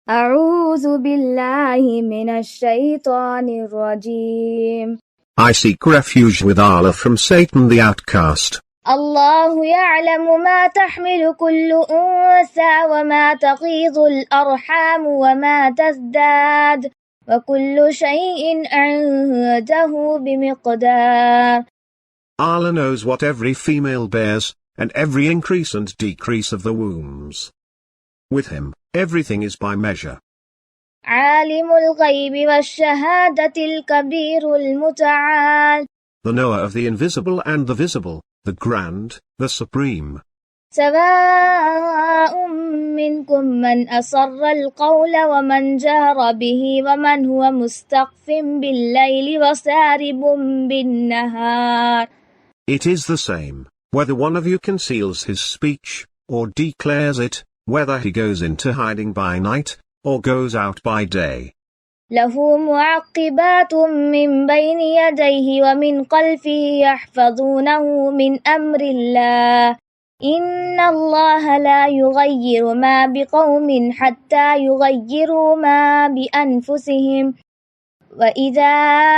أعوذ بالله من الشيطان الرجيم. I seek refuge with Allah from Satan the outcast. الله يعلم ما تحمل كل أنثى وما تغيض الأرحام وما تزداد وكل شيء عنده بمقدار. Allah knows what every female bears, and every increase and decrease of the wombs. With him, everything is by measure. عالم الغيب والشهادة الكبير المتعال. The knower of the invisible and the visible, the grand, the supreme. سواء منكم من أسر القول ومن جهر به ومن هو مستخف بالليل وسارب بالنهار. It is the same, whether one of you conceals his speech, or declares it, whether he goes into hiding by night, or goes out by day. له معقبات من بين يديه ومن خلفه يحفظونه من أمر الله. إن الله لا يغير ما بقوم حتى يغيروا ما بأنفسهم. وإذا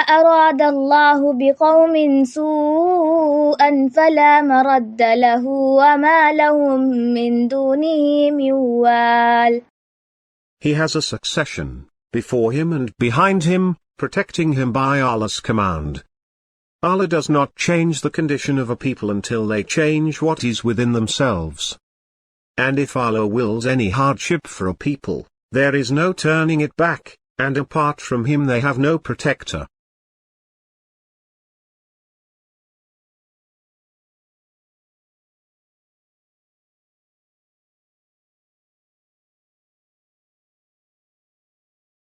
أراد الله بقوم سوءا فلا مرد له وما لهم من دونه من وال. He has a succession, before him and behind him, protecting him by Allah's command. Allah does not change the condition of a people until they change what is within themselves. And if Allah wills any hardship for a people, there is no turning it back, and apart from him they have no protector.